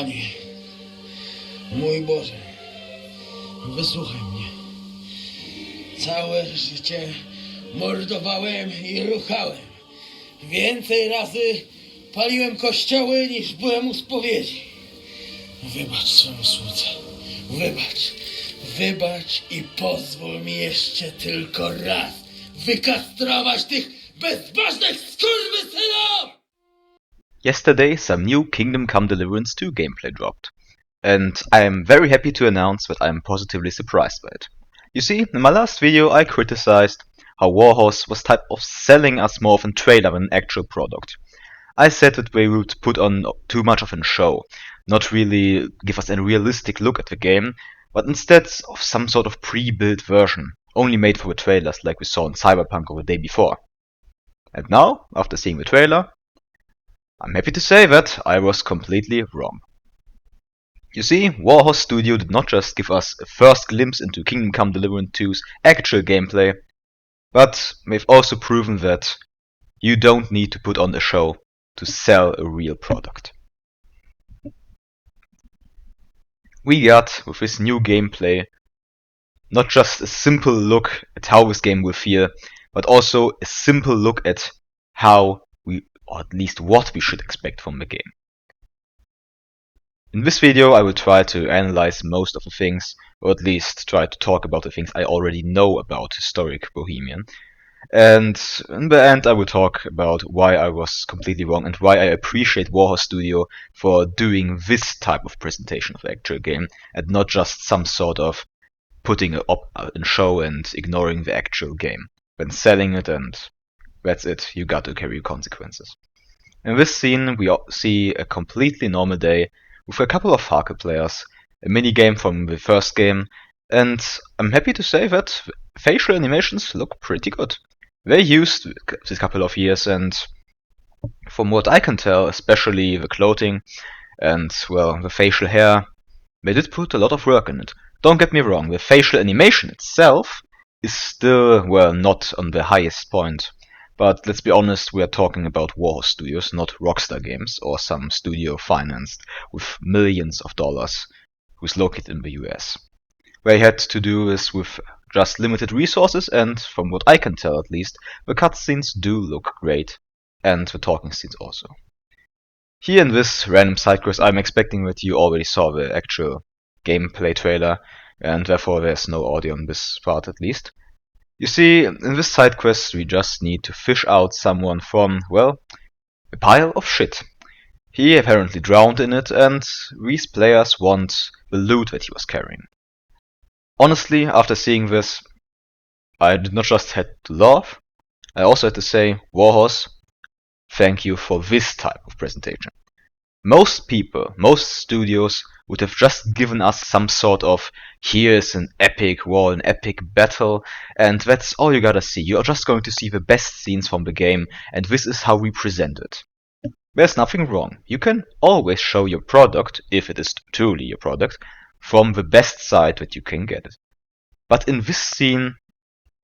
Panie, mój Boże, wysłuchaj mnie. Całe życie mordowałem i ruchałem. Więcej razy paliłem kościoły niż byłem u spowiedzi. Wybacz swemu słudze. Wybacz i pozwól mi jeszcze tylko raz wykastrować tych bezbożnych skurwysynów! Yesterday, some new Kingdome Come Deliverance 2 gameplay dropped, and I am very happy to announce that I am positively surprised by it. You see, in my last video I criticized how Warhorse was type of selling us more of a trailer than an actual product. I said that they would put on too much of a show, not really give us a realistic look at the game, but instead of some sort of pre-built version, only made for the trailers like we saw in Cyberpunk or the day before. And now, after seeing the trailer, I'm happy to say that I was completely wrong. You see, Warhorse Studio did not just give us a first glimpse into Kingdome Come Deliverance 2's actual gameplay, but they've also proven that you don't need to put on a show to sell a real product. We got, with this new gameplay, not just a simple look at how this game will feel, but also a simple look at how or at least what we should expect from the game. In this video I will try to analyze most of the things, or at least try to talk about the things I already know about historic Bohemian. And in the end I will talk about why I was completely wrong and why I appreciate Warhorse Studio for doing this type of presentation of the actual game and not just some sort of putting it up in show and ignoring the actual game. When selling it, and that's it, you got to carry your consequences. In this scene we see a completely normal day with a couple of Harker players, a minigame from the first game, and I'm happy to say that facial animations look pretty good. They used this couple of years, and from what I can tell, especially the clothing and, well, the facial hair, they did put a lot of work in it. Don't get me wrong, the facial animation itself is still, well, not on the highest point. But let's be honest, we are talking about Warhorse Studios, not Rockstar Games or some studio financed with millions of dollars who's located in the US. They had to do this with just limited resources, and from what I can tell at least, the cutscenes do look great, and the talking scenes also. Here in this random side quest I'm expecting that you already saw the actual gameplay trailer, and therefore there's no audio on this part at least. You see, in this side quest we just need to fish out someone from, well, a pile of shit. He apparently drowned in it, and these players want the loot that he was carrying. Honestly, after seeing this, I did not just had to laugh, I also had to say, Warhorse, thank you for this type of presentation. Most people, most studios would have just given us some sort of here's an epic war, an epic battle, and that's all you gotta see. You're just going to see the best scenes from the game, and this is how we present it. There's nothing wrong. You can always show your product, if it is truly your product, from the best side that you can get it. But in this scene,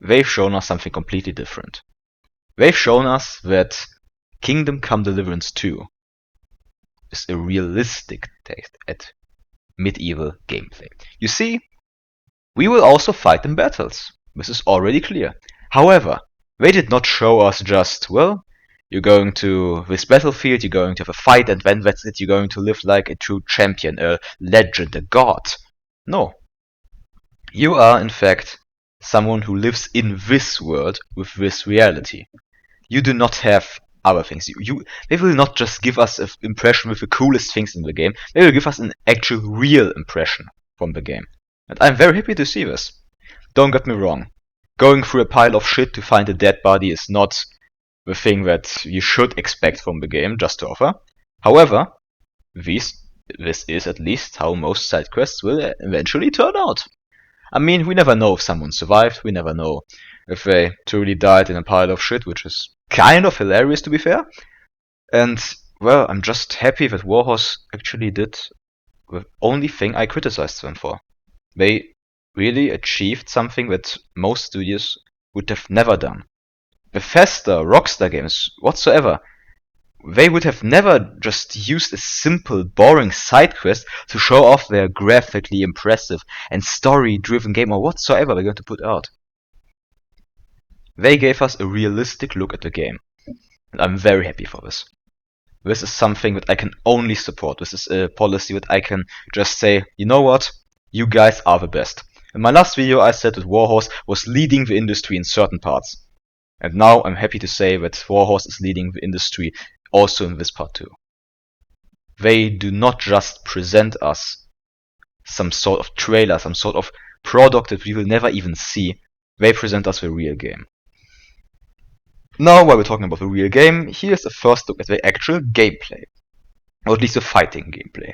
they've shown us something completely different. They've shown us that Kingdome Come Deliverance 2 is a realistic taste at medieval gameplay. You see, we will also fight in battles. This is already clear. However, they did not show us just, well, you're going to this battlefield, you're going to have a fight, and then that's it, you're going to live like a true champion, a legend, a god. No. You are, in fact, someone who lives in this world with this reality. You do not have other things. They will not just give us an impression with the coolest things in the game, they will give us an actual real impression from the game. And I'm very happy to see this. Don't get me wrong. Going through a pile of shit to find a dead body is not the thing that you should expect from the game, just to offer. However, this is at least how most side quests will eventually turn out. I mean, we never know if someone survived, we never know if they truly died in a pile of shit, which is kind of hilarious to be fair. And, well, I'm just happy that Warhorse actually did the only thing I criticized them for. They really achieved something that most studios would have never done. Bethesda, Rockstar Games, whatsoever, they would have never just used a simple, boring side quest to show off their graphically impressive and story-driven game or whatsoever they're going to put out. They gave us a realistic look at the game, and I'm very happy for this. This is something that I can only support. This is a policy that I can just say, you know what? You guys are the best. In my last video I said that Warhorse was leading the industry in certain parts. And now I'm happy to say that Warhorse is leading the industry also in this part too. They do not just present us some sort of trailer, some sort of product that we will never even see. They present us the real game. Now, while we're talking about the real game, here's a first look at the actual gameplay. Or at least the fighting gameplay.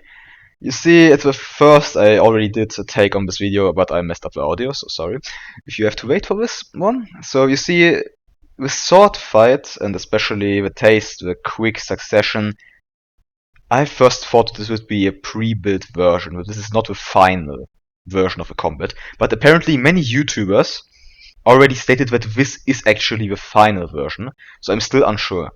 You see, at the first I already did a take on this video, but I messed up the audio, so sorry if you have to wait for this one. So you see, the sword fight, and especially the taste, the quick succession, I first thought this would be a pre-built version, but this is not the final version of the combat. But apparently many YouTubers already stated that this is actually the final version, so I'm still unsure.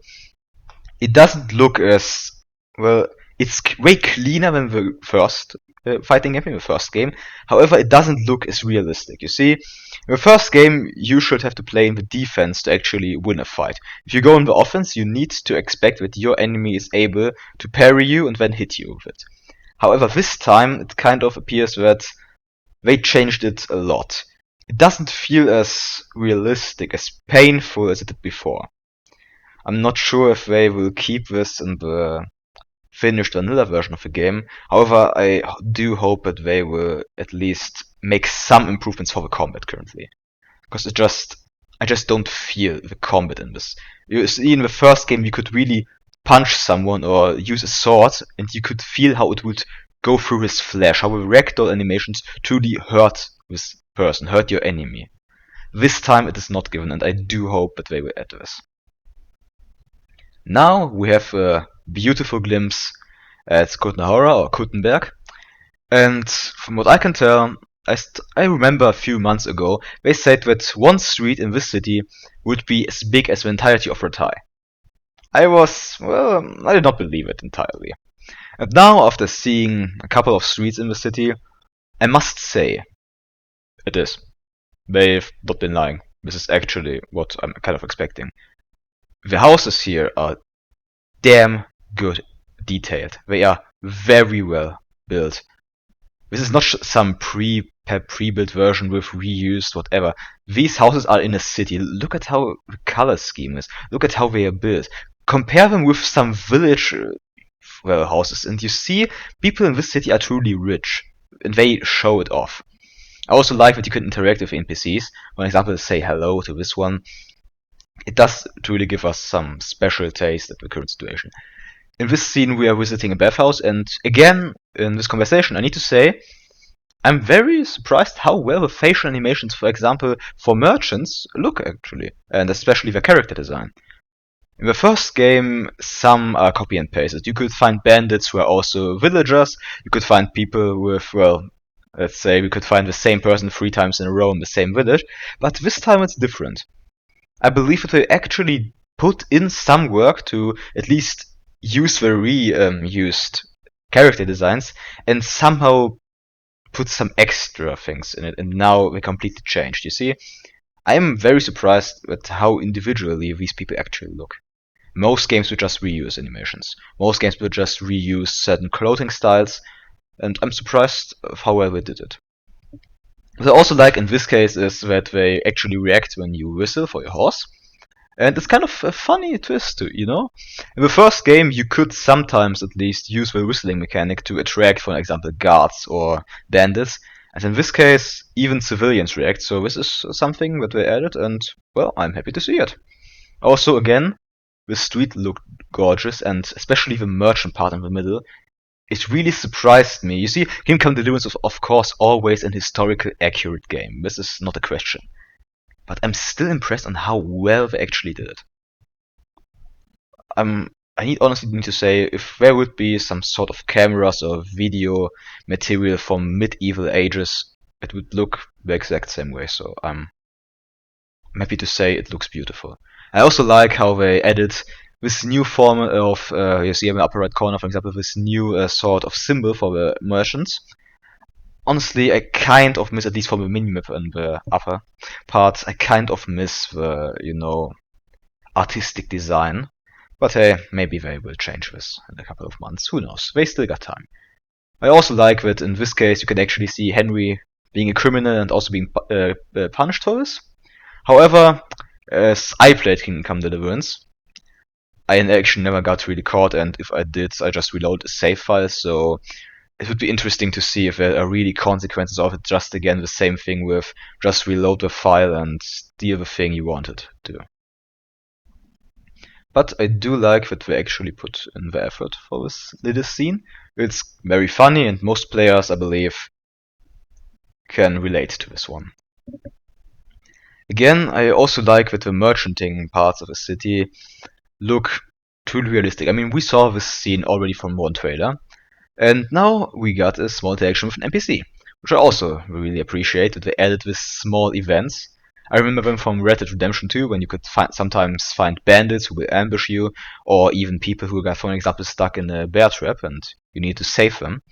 It doesn't look as, well, it's way cleaner than the first fighting game, the first game. However, it doesn't look as realistic. You see, in the first game, you should have to play in the defense to actually win a fight. If you go in the offense, you need to expect that your enemy is able to parry you and then hit you with it. However, this time, it kind of appears that they changed it a lot. It doesn't feel as realistic, as painful as it did before. I'm not sure if they will keep this in the finished vanilla version of the game. However, I do hope that they will at least make some improvements for the combat currently. Because I just don't feel the combat in this. You see, in the first game you could really punch someone or use a sword and you could feel how it would go through his flesh, how the ragdoll animations truly hurt this person, hurt your enemy. This time it is not given, and I do hope that they will add this. Now we have a beautiful glimpse at Kutnahora or Kuttenberg, and from what I can tell, I remember a few months ago they said that one street in this city would be as big as the entirety of Ratai. I did not believe it entirely. And now, after seeing a couple of streets in the city, I must say, it is. They've not been lying. This is actually what I'm kind of expecting. The houses here are damn good detailed. They are very well built. This is not some pre-built version with reused whatever. These houses are in a city. Look at how the color scheme is. Look at how they are built. Compare them with some village houses, and you see people in this city are truly rich, and they show it off. I also like that you can interact with NPCs. For example, say hello to this one. It does really give us some special taste at the current situation. In this scene we are visiting a bathhouse, and again, in this conversation, I need to say I'm very surprised how well the facial animations, for example, for merchants look actually, and especially their character design. In the first game, some are copy and pasted. You could find bandits who are also villagers, you could find people with, well, let's say we could find the same person 3 times in a row in the same village, but this time it's different. I believe that they actually put in some work to at least use the reused character designs and somehow put some extra things in it, and now they completely changed. You see, I am very surprised at how individually these people actually look. Most games would just reuse animations. Most games would just reuse certain clothing styles, and I'm surprised of how well they did it. What I also like in this case is that they actually react when you whistle for your horse. And it's kind of a funny twist too, you know? In the first game you could sometimes at least use the whistling mechanic to attract, for example, guards or bandits. And in this case, even civilians react, so this is something that they added, and, well, I'm happy to see it. Also, again, the street looked gorgeous, and especially the merchant part in the middle. It really surprised me. You see, Kingdome Come Deliverance was of course always an historically accurate game. This is not a question. But I'm still impressed on how well they actually did it. I honestly need to say, if there would be some sort of cameras or video material from medieval ages, it would look the exact same way. So I'm happy to say it looks beautiful. I also like how they added this new form of, you see in the upper right corner, for example, this new sort of symbol for the merchants. Honestly, I kind of miss, at least from the minimap in the upper part, I kind of miss the, artistic design. But hey, maybe they will change this in a couple of months. Who knows? They still got time. I also like that in this case you can actually see Henry being a criminal and also being punished for this. However, as I played Kingdome Come Deliverance, I in action never got really caught, and if I did, I just reload a save file, so it would be interesting to see if there are really consequences of it, just again the same thing with just reload the file and steal the thing you wanted to. But I do like that they actually put in the effort for this little scene. It's very funny, and most players, I believe, can relate to this one. Again, I also like that the merchanting parts of the city look truly realistic. I mean, we saw this scene already from one trailer, and now we got a small interaction with an NPC, which I also really appreciate that they added these small events. I remember them from Red Dead Redemption 2, when you could sometimes find bandits who will ambush you, or even people who got, for example, stuck in a bear trap and you need to save them.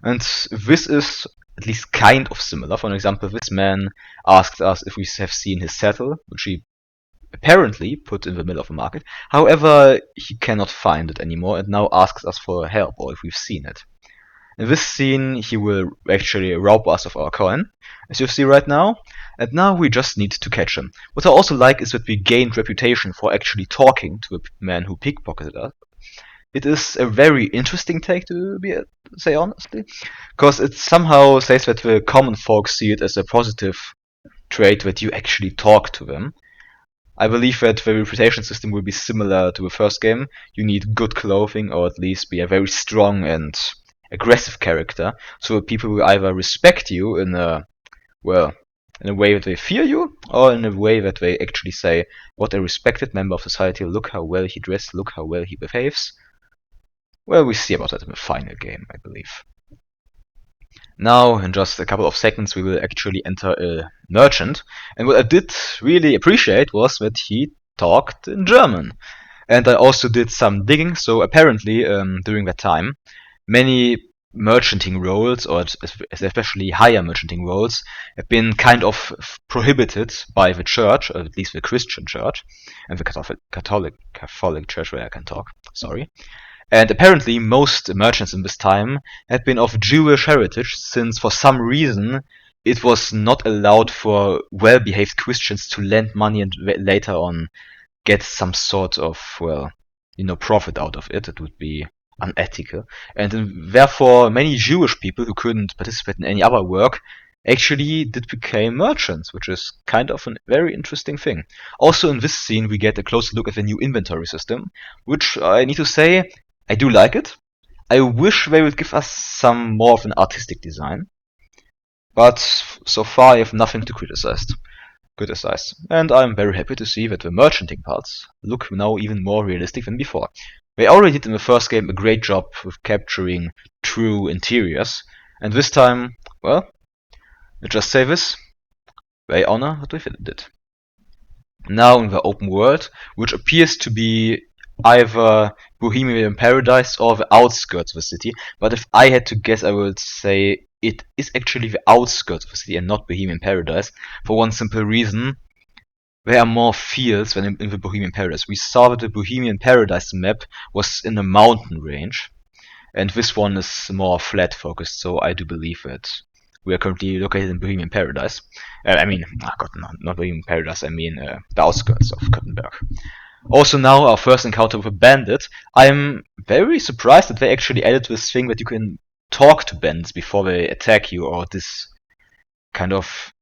And this is at least kind of similar. For example, this man asked us if we have seen his saddle, which he apparently put in the middle of the market. However, he cannot find it anymore and now asks us for help or if we've seen it. In this scene, he will actually rob us of our coin, as you see right now, and now we just need to catch him. What I also like is that we gained reputation for actually talking to the man who pickpocketed us. It is a very interesting take, to say honestly, because it somehow says that the common folk see it as a positive trait that you actually talk to them. I believe that the reputation system will be similar to the first game. You need good clothing, or at least be a very strong and aggressive character, so that people will either respect you in a way that they fear you, or in a way that they actually say, what a respected member of society, look how well he dressed, look how well he behaves. Well, we see about that in the final game, I believe. Now, in just a couple of seconds, we will actually enter a merchant, and what I did really appreciate was that he talked in German. And I also did some digging, so apparently, during that time, many merchanting roles, or especially higher merchanting roles, have been kind of prohibited by the church, or at least the Christian church, and the Catholic church, where I can talk, sorry. And apparently most merchants in this time had been of Jewish heritage, since for some reason it was not allowed for well-behaved Christians to lend money and later on get some sort of, profit out of it. It would be unethical. And therefore many Jewish people who couldn't participate in any other work actually did become merchants, which is kind of a very interesting thing. Also in this scene we get a closer look at the new inventory system, which I need to say, I do like it. I wish they would give us some more of an artistic design. But so far I have nothing to criticize. And I'm very happy to see that the merchanting parts look now even more realistic than before. They already did in the first game a great job with capturing true interiors, and this time, well, let's just say this, they honor what we did. Now in the open world, which appears to be either Bohemian Paradise or the outskirts of the city, but if I had to guess, I would say it is actually the outskirts of the city and not Bohemian Paradise, for one simple reason. There are more fields than in the Bohemian Paradise. We saw that the Bohemian Paradise map was in a mountain range, and this one is more flat focused, so I do believe that we are currently located in Bohemian Paradise. Not Bohemian Paradise, the outskirts of Gothenburg. Also now, our first encounter with a bandit. I'm very surprised that they actually added this thing that you can talk to bandits before they attack you, or this kind of,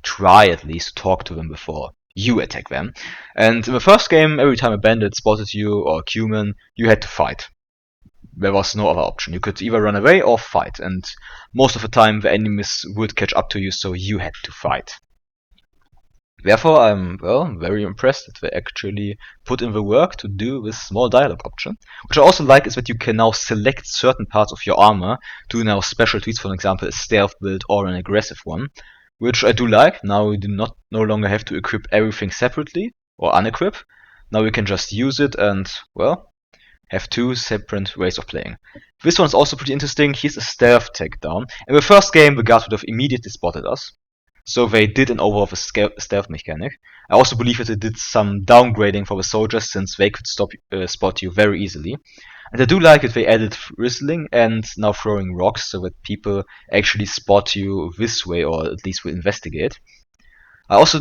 try at least to talk to them before you attack them. And in the first game, every time a bandit spotted you or a human, you had to fight. There was no other option. You could either run away or fight, and most of the time the enemies would catch up to you, so you had to fight. Therefore, I'm, very impressed that they actually put in the work to do this small dialogue option. Which I also like is that you can now select certain parts of your armor to now special tweaks, for example, a stealth build or an aggressive one. Which I do like. Now we do no longer have to equip everything separately or unequip. Now we can just use it and, well, have two separate ways of playing. This one's also pretty interesting. Here's a stealth takedown. In the first game, the guards would have immediately spotted us. So they did an overhaul of the stealth mechanic. I also believe that they did some downgrading for the soldiers since they could spot you very easily. And I do like that they added whistling and now throwing rocks so that people actually spot you this way or at least will investigate. I also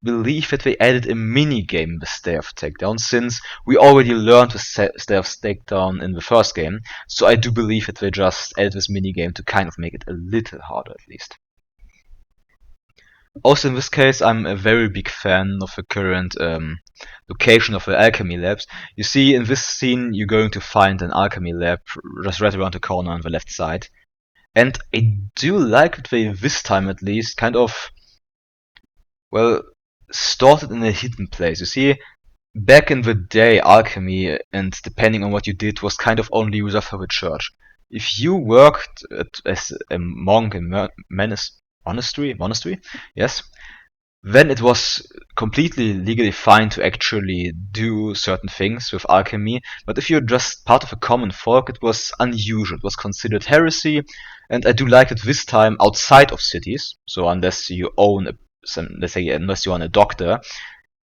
believe that they added a mini game with stealth takedown since we already learned the stealth takedown in the first game. So I do believe that they just added this mini game to kind of make it a little harder at least. Also in this case, I'm a very big fan of the current location of the alchemy labs. You see, in this scene, you're going to find an alchemy lab just right around the corner on the left side. And I do like that they, this time at least, kind of, well, stored it in a hidden place. You see, back in the day, alchemy, and depending on what you did, was kind of only reserved for the church. If you worked as a monk in monastery, yes, then it was completely legally fine to actually do certain things with alchemy. But if you're just part of a common folk, it was unusual. It was considered heresy. And I do like it this time outside of cities. So unless you own let's say, unless you own a doctor,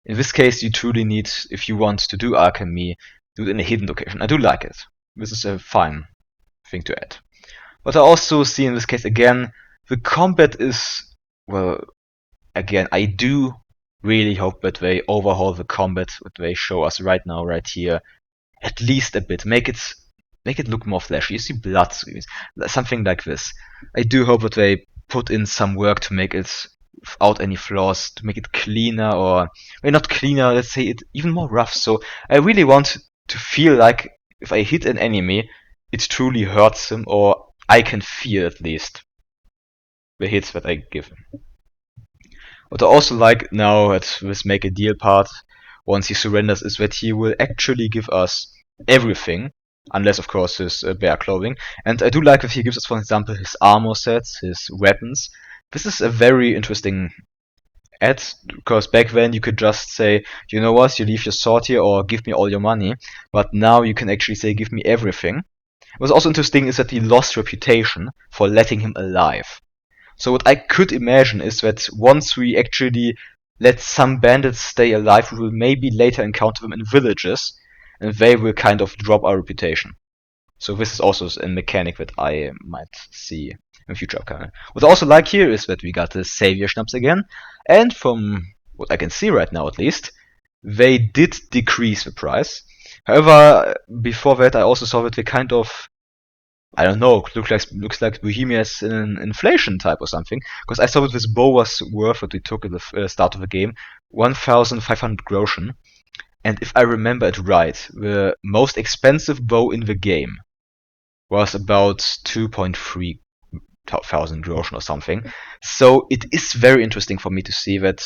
in this case, you truly need, if you want to do alchemy, do it in a hidden location. I do like it. This is a fine thing to add. But I also see in this case again, the combat is, well, again, I do really hope that they overhaul the combat that they show us right now, right here, at least a bit. Make it look more flashy. You see blood streams, something like this. I do hope that they put in some work to make it without any flaws, to make it cleaner, or well, not cleaner, let's say it even more rough. So I really want to feel like if I hit an enemy, it truly hurts him, or I can feel at least the hits that I give him. What I also like now at this make a deal part, once he surrenders, is that he will actually give us everything, unless of course his bare clothing. And I do like that he gives us, for example, his armor sets, his weapons. This is a very interesting add, because back then you could just say, you know what, you leave your sword here or give me all your money. But now you can actually say, give me everything. What's also interesting is that he lost reputation for letting him alive. So what I could imagine is that once we actually let some bandits stay alive, we will maybe later encounter them in villages, and they will kind of drop our reputation. So this is also a mechanic that I might see in future upcoming. What I also like here is that we got the Savior Schnapps again, and from what I can see right now at least, they did decrease the price. However, before that I also saw that they kind of, I don't know, looks like Bohemia is an inflation type or something, because I saw that this bow was worth what we took at the start of the game, 1,500 groschen. And if I remember it right, the most expensive bow in the game was about 2.3 thousand groschen or something. So it is very interesting for me to see that,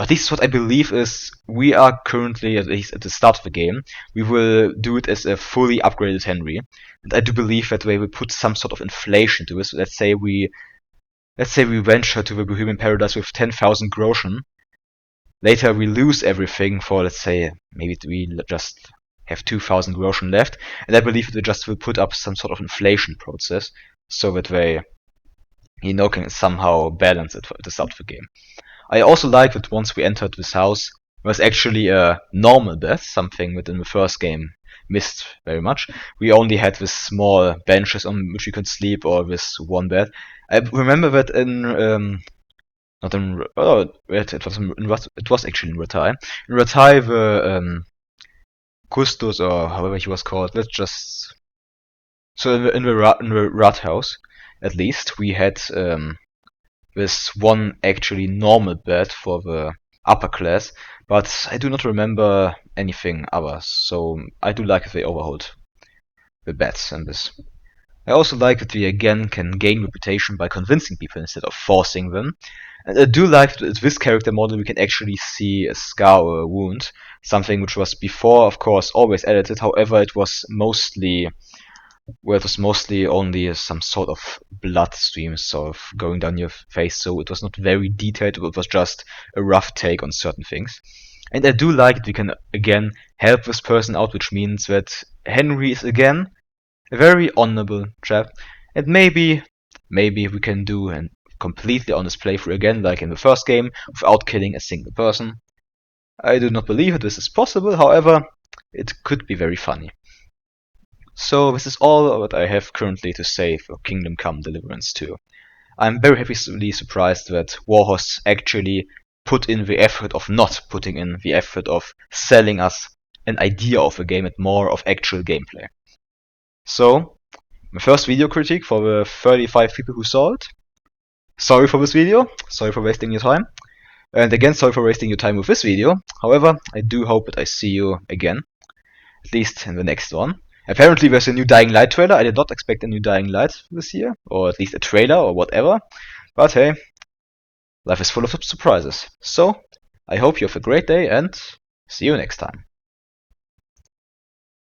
at least what I believe is, we are currently, at least at the start of the game, we will do it as a fully upgraded Henry. And I do believe that they will put some sort of inflation to this. Let's say we venture to the Bohemian Paradise with 10,000 groschen. Later we lose everything for, let's say, maybe we just have 2,000 groschen left, and I believe they just will put up some sort of inflation process so that they, can somehow balance it at the start of the game. I also like that once we entered this house, there was actually a normal bed, something that in the first game missed very much. We only had this small benches on which we could sleep, or this one bed. I remember that not in, oh, it was actually in Ratai. In Ratai, the Custos, or however he was called, so in the Rathaus, at least, we had this one actually normal bed for the upper class, but I do not remember anything other, so I do like if they overhauled the beds in this. I also like that we again can gain reputation by convincing people instead of forcing them. And I do like that with this character model we can actually see a scar or a wound, something which was before, of course, always edited. However, it was mostly only some sort of blood stream sort of going down your face, so it was not very detailed, it was just a rough take on certain things. And I do like that we can again help this person out, which means that Henry is again a very honorable chap. And maybe we can do a completely honest playthrough again, like in the first game, without killing a single person. I do not believe that this is possible, however, it could be very funny. So this is all what I have currently to say for Kingdom Come Deliverance 2. I'm very happily surprised that Warhorse actually put in the effort of not putting in the effort of selling us an idea of a game and more of actual gameplay. So, my first video critique for the 35 people who saw it. Sorry for this video, sorry for wasting your time. And again, sorry for wasting your time with this video. However, I do hope that I see you again, at least in the next one. Apparently there's a new Dying Light trailer. I did not expect a new Dying Light this year, or at least a trailer or whatever. But hey, life is full of surprises. So, I hope you have a great day and see you next time.